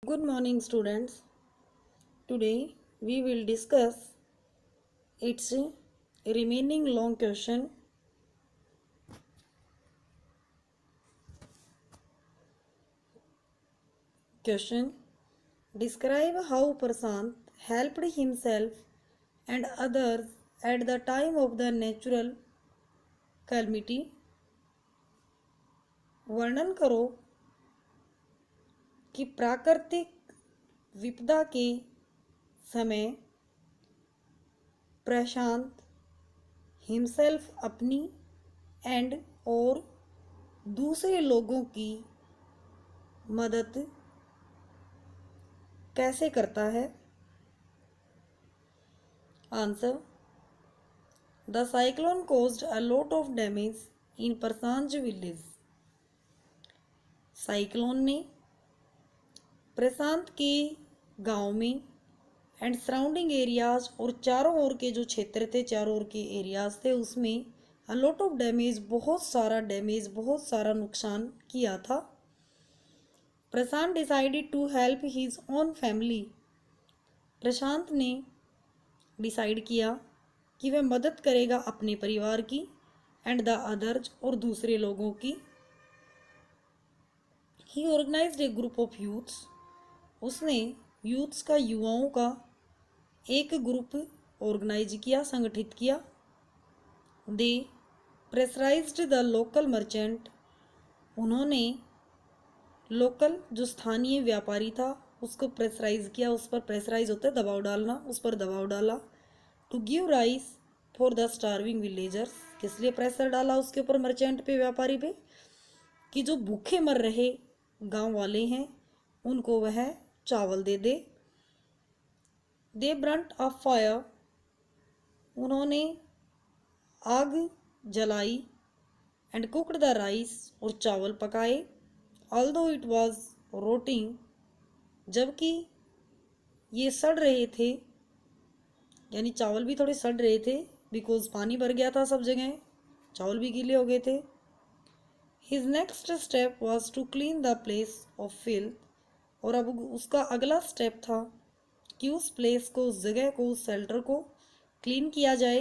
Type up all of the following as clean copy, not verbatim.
Good morning, students. Today we will discuss its remaining long question. Describe how Prasant helped himself and others at the time of the natural calamity. वर्णन करो कि प्राकृतिक विपदा के समय प्रशांत himself अपनी and और दूसरे लोगों की मदद कैसे करता है। Answer: the cyclone caused a lot of damage in Prashant village. Cyclone ने प्रशांत के गांव में एंड सराउंडिंग एरियाज और चारों ओर के जो क्षेत्र थे, चारों ओर के एरियाज थे, उसमें अ लॉट ऑफ डैमेज, बहुत सारा नुकसान किया था। Prashant decided to help his own family. Prashant ने डिसाइड किया कि वह मदद करेगा अपने परिवार की एंड द अदर्स और दूसरे लोगों की। He organised a group of youths. उसने यूथ्स का, युवाओं का एक ग्रुप ऑर्गेनाइज किया, संगठित किया। They pressurised the local merchant. उन्होंने लोकल, जो स्थानीय व्यापारी था, उसको प्रेशराइज किया। उस पर प्रेशराइज होता है दबाव डालना, उस पर दबाव डाला। To give rice for the starving villagers. किस लिए प्रेशर डाला उसके ऊपर, मर्चेंट पे, व्यापारी पे, कि जो भूखे मर रहे गांव वाले हैं उनको वह चावल दे दे। दे ब्रंट अ फायर। उन्होंने आग जलाई एंड कुकड द राइस, और चावल पकाए। Although it was rotting. जबकि ये सड़ रहे थे, यानी चावल भी थोड़े सड़ रहे थे, बिकॉज पानी भर गया था सब जगह, चावल भी गीले हो गए थे। His next step was to clean the place of filth. और अब उसका अगला स्टेप था कि उस प्लेस को, उस जगह को, उस शेल्टर को क्लीन किया जाए।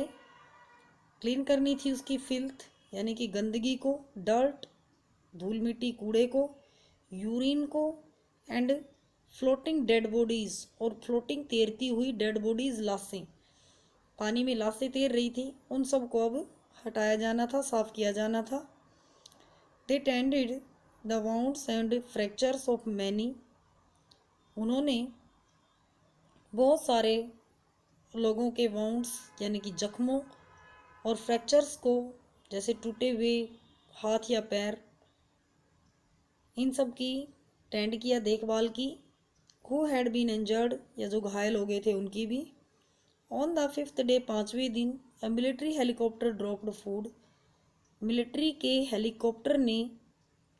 क्लीन करनी थी उसकी फिल्थ, यानी कि गंदगी को, डर्ट, धूल मिट्टी, कूड़े को, यूरिन को, एंड फ्लोटिंग डेड बॉडीज, और फ्लोटिंग तैरती हुई डेड बॉडीज, लाशें, पानी में लाशें तैर रही थी, उन सब को अब हटाया जाना था, साफ किया जाना था। They tended the wounds and fractures of many. उन्होंने बहुत सारे लोगों के वाउंड्स, यानी कि जख्मों, और फ्रैक्चर्स को, जैसे टूटे हुए हाथ या पैर, इन सब की टेंड किया, देखभाल की। हु हैड बीन इंजर्ड, या जो घायल हो गए थे उनकी भी। ऑन द 5th डे, 5वें दिन, a military helicopter dropped food. Military के हेलीकॉप्टर ने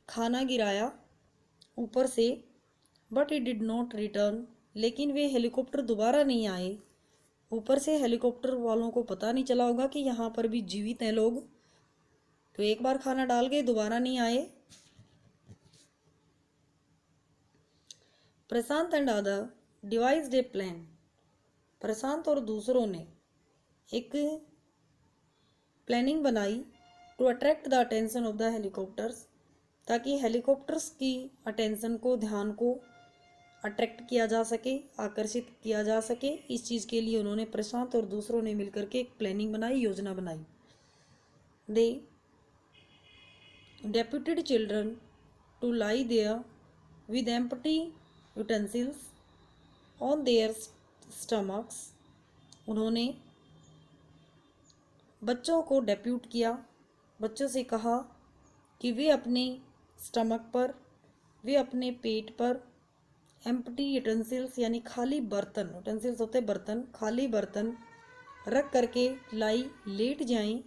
खाना गिराया ऊपर से। But it did not return. लेकिन वे हेलीकॉप्टर दोबारा नहीं आए। ऊपर से हेलीकॉप्टर वालों को पता नहीं चला होगा कि यहाँ पर भी जीवित हैं लोग, तो एक बार खाना डाल गए, दोबारा नहीं आए। Prashant and other devised a plan. Prashant और दूसरों ने एक प्लानिंग बनाई to attract the attention of the helicopters, ताकि हेलीकॉप्टर्स की अटेंशन को, ध्यान को अट्रैक्ट किया जा सके, आकर्षित किया जा सके। इस चीज़ के लिए उन्होंने, प्रशांत और दूसरों ने मिलकर के एक प्लानिंग बनाई, योजना बनाई। They deputed children to lie there with empty utensils on their stomachs. उन्होंने बच्चों को डेप्यूट किया, बच्चों से कहा कि वे अपने स्टमक पर, वे अपने पेट पर एम्प्टी यूटेंसिल्स, यानी खाली बर्तन, यूटेंसिल्स होते बर्तन, खाली बर्तन रख करके लेट जाएं।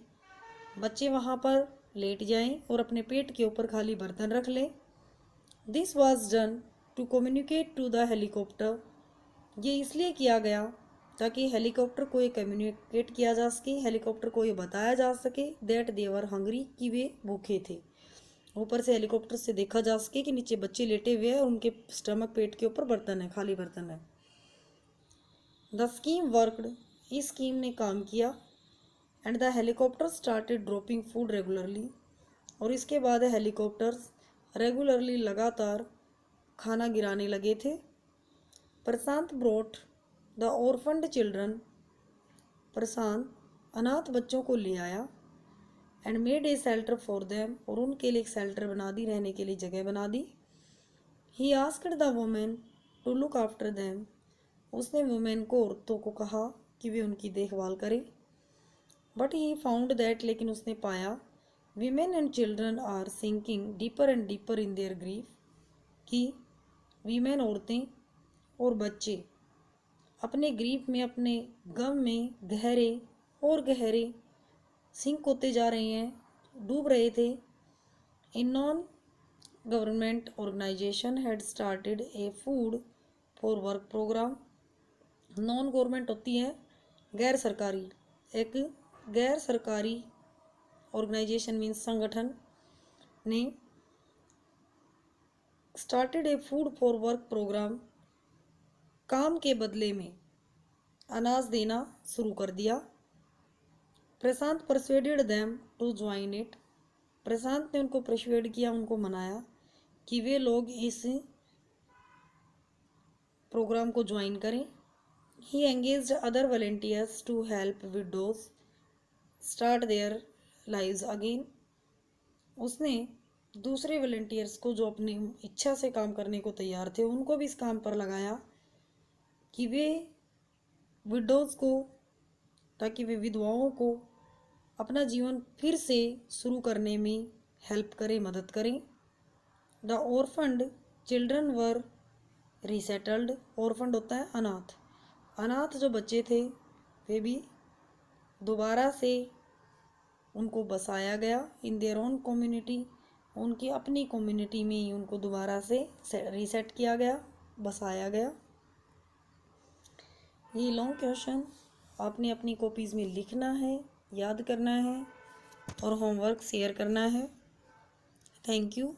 बच्चे वहाँ पर लेट जाएं और अपने पेट के ऊपर खाली बर्तन रख लें। This was done to communicate to the helicopter. ये इसलिए किया गया ताकि हेलीकॉप्टर को ये कम्युनिकेट किया जा सके, हेलीकॉप्टर को ये बताया जा सके दैट दे वर हंग्री, कि वे भूखे थे। ऊपर से हेलीकॉप्टर से देखा जा सके कि नीचे बच्चे लेटे हुए हैं और उनके स्टमक, पेट के ऊपर बर्तन है, खाली बर्तन है। द स्कीम वर्कड, इस स्कीम ने काम किया। And the helicopter started dropping food regularly, और इसके बाद हेलीकॉप्टर्स रेगुलरली लगातार खाना गिराने लगे थे। प्रशांत ब्रोट द ऑर्फन्ड चिल्ड्रन, प्रशांत अनाथ बच्चों को ले आया। And made a shelter for them, और उनके लिए एक शेल्टर बना दी, रहने के लिए जगह बना दी। He asked the women to look after them, उसने वुमेन को, औरतों को कहा कि वे उनकी देखभाल करें। बट ही फाउंड दैट, लेकिन उसने पाया, women and children are sinking deeper and deeper in their grief, कि वीमेन, औरतें और बच्चे अपने ग्रीफ में, अपने गम में गहरे और गहरे सिंक होते जा रहे हैं, डूब रहे थे। A non government organisation had started a food for work programme. Non government होती है गैर सरकारी, एक गैर सरकारी ऑर्गेनाइजेशन मीन्स संगठन ने started a food for work programme, काम के बदले में अनाज देना शुरू कर दिया। Prashant persuaded them to join it, Prashant ने उनको परसुएड किया, उनको मनाया कि वे लोग इस प्रोग्राम को ज्वाइन करें। He engaged other volunteers to help widows start their lives again, उसने दूसरे वॉलंटियर्स को जो अपनी इच्छा से काम करने को तैयार थे, उनको भी इस काम पर लगाया कि वे विडोज को, ताकि वे विधवाओं को अपना जीवन फिर से शुरू करने में हेल्प करें, मदद करें। द ऑर्फन्ड चिल्ड्रन वर रिसेटल्ड, ऑर्फन्ड होता है अनाथ, अनाथ जो बच्चे थे वे भी दोबारा से उनको बसाया गया। इन देयर ओन कम्युनिटी, उनकी अपनी कम्युनिटी में ही उनको दोबारा से रीसेट किया गया, बसाया गया। ये लॉन्ग क्वेश्चन आपने अपनी कॉपीज़ में लिखना है, याद करना है और होमवर्क शेयर करना है। Thank you.